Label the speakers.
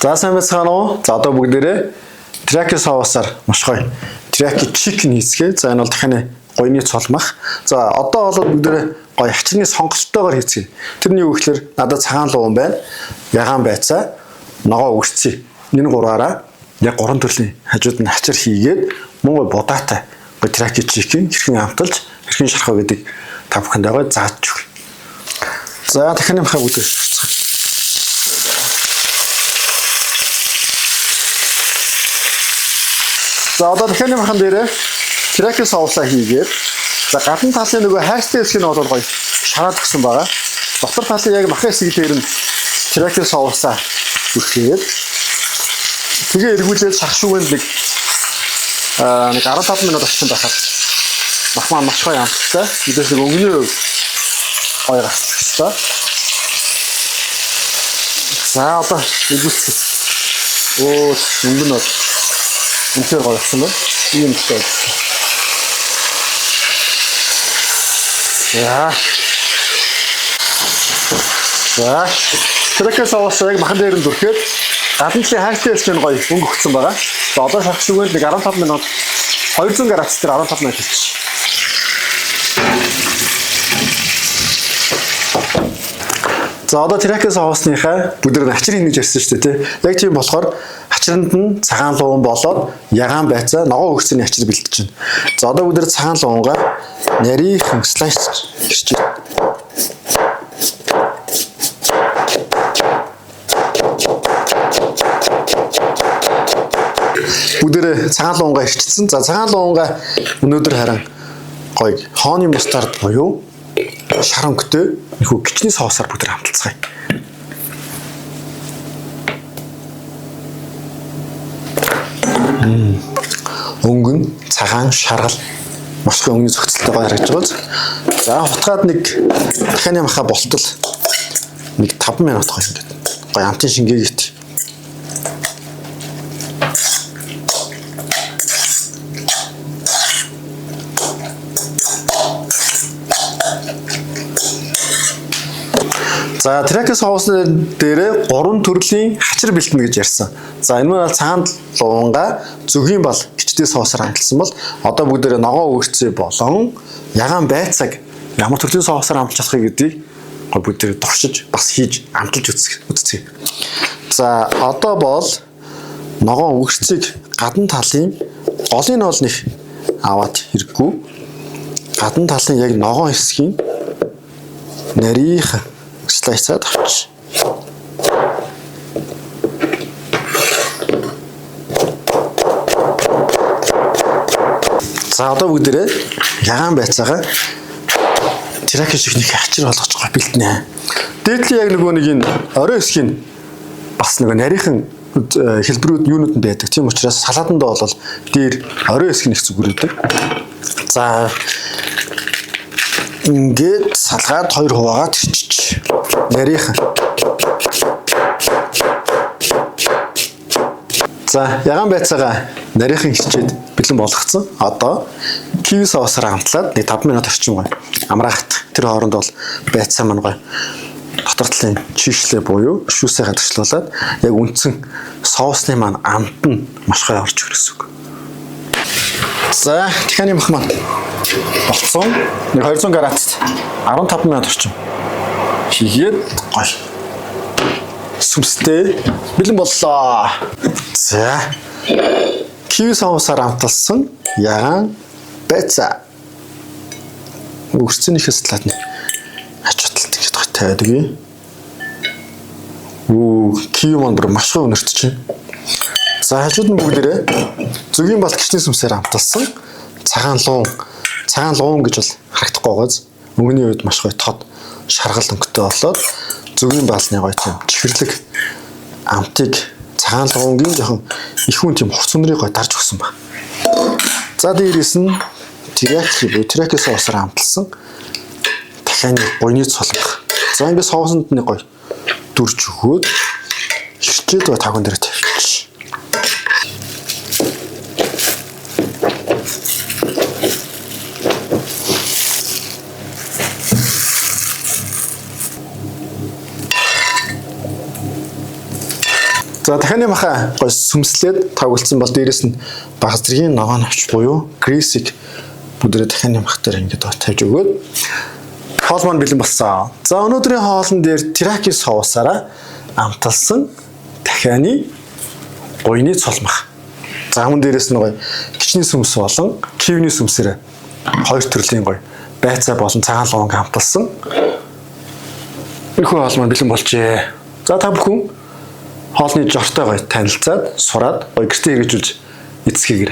Speaker 1: За сайн байцгаана уу? За одоо бүгдээрээ Teriyaki соусаар маш гоё Teriyaki chicken хийцгээе. За энэ бол дахины гоёны цолмах. За одоо бол бүгдээрээ гоё хачирны сонголттойгоор хийцгээе. Тэрний юу гэхээр надад цагаан луун байна. Ягаан байцаа, ногоо өгсцээ. Энэ гураараа яг 3 төрлийн хажууд нь хачир хийгээд мөн гоё будаатай гоё Teriyaki chicken хэрхэн амталж, хэрхэн шархав гэдэг та бүхэндээ зааж өгье. За дахины махаа бүгдээ ширцгээе. За одоо дахины махан дээрээ Teriyaki соусаа хийгээд за гадна талын нөгөө хайртай хэсэг нь бол гоё шараад өгсөн байгаа. Дотор талын яг мах хэсэг дээр нь Teriyaki соусаа бүрхээд тэгээ эргүүлээд шахшууганд нэг 15 минут очсон байхад мах маань маш гоё амттай. Мэдээж нэг өнгөний гоё гарч ирсэн. За одоо эргүүлсэн. Оо өнгө нь үнэхээр гоё болсон байна. Ийм л байна. За. Teriyaki соусыг махан дээр нь бүрхээд гадна талын хайртай хэсэг нь гоё өнгө өгсөн байгаа. За одоо шахшууганд нэг 15 минут 200 градус дээр 15 минут хийчих. За одоо Teriyaki соусныхаа бүдэр хачир хийнэ гэж ярьсан шүү дээ тий. Яг тийм болохоор хачиранд нь цагаан луун болоод ягаан байцаа ногоо өгсөний хачир бэлтэж байна. За одоо бүдэр цагаан луунгаа нарийнхан слайс хийж байна. Бүдэр цагаан луунгаа ирчсэн. За цагаан луунгаа өнөөдөр харин гоё хооны мустард буюу шар өнгөтэй нөхөө кичний соусаар бүдэр хамталцгаая. Өнгө нь цагаан шаргал маш их өнгөний зохицолтойгоор харагдж байгаа. За хутгаад нэг дахины маха болтол нэг 5 минут гоё ингээд гоё амтын шингээгээд. За Teriyaki соусны дээр 3 төрлийн хачир бэлтэнэ гэж ярьсан. За энэ маань цагаан луунгаа зөвгийн бал гिचтэй соусаар хамталсан бол одоо бүгдээрээ ногоо өгсцээ болон ягаан байцааг ямар төрлийн соусаар хамталж чадахыг гэдгийг бүгдээрээ туршиж бас хийж амталж үзье. За одоо бол ногоо өгсцийг гадна талын голыг нь бол нэг аваад хэрэггүй. Гадна талын яг ногоо хэсгийн нарийнхан слайсаад авч. За одоо бүгдээрээ ягаан байцаагаа Teriyaki шигний хачир болгож гоо бэлтнэ. Дээдлийн яг нөгөө нэг энэ орой хэсгийн бас нөгөө нарийнхан хэлбэрүүд юунууд нь байдаг. Тийм учраас салаатанд бол дээр орой хэсэг нэг зүгүрдэг. За ингээд салгаад 2 хуваагаад ирчиж. Нарийнхан. За ягаан байцаагаа нарийнхан хичээд бэлэн болгоцсон. Одоо kiwi соусаар хамтлаад нэг 5 минут орчим гоё амраахт. Тэр хооронд бол байцаа маань гоё дотор талын чийшлээ буюу шүүсээ гадагшлуулад яг үндсэн соусны маань амт нь маш гоё орж ирсэн үг. За дахины мах маань болцсон. Нэг 200 градуст 15 минут орчим хийгээд гоё сүмстэй бэлэн боллоо. За kiwi соусаар хамталсан ягаан байцаа өгсцөнийхээс талаад нь ачааталт гэж тавьдаг юм. Kiwi маань бүр маш их өнөртөж байна. За хажууд нь бүгдээрээ зөвгийн бал гिचний сүмсээр хамталсан цагаан луун гэж бол харагдахгүй байгааз өнгөний үед маш гоё тод шаргал өнгөтэй болоод зөвгийн балны гоё тийм чихэрлэг амтыг цагаан луунгийн жоохон их хүн тийм хувц өнрийг гоё дарж өгсөн ба. За дээрээс нь Teriyaki соусаар хамталсан дахианы гоёны цолмох. За ингээд соусанд нэг гоё дүрж өгөөд хичээд ба тагван дээр тавьчих. За дахианы маха гой сүмслээд тавгалцсан бол дээрэс нь багц зэргийн ногоон авч буюу грисик бүдрээ дахианы мах дээр ингээд тавьж өгөөд хоол маань бэлэн болсон. За өнөөдрийн хоолн дээр тираки соусаараа амталсан дахианы гойны цолмах. За мөн дээрэс нь гоё кичний сүмс болон кивний сүмсээр хоёр төрлийн гоё байцаа болон цагаан луунг хамталсан. Энэхүү хоол маань бэлэн болжээ. За та бүхэн хоолны жортой гоё танилцаад сураад гоё гэртээ хэрэгжүүлж эцгээгээр.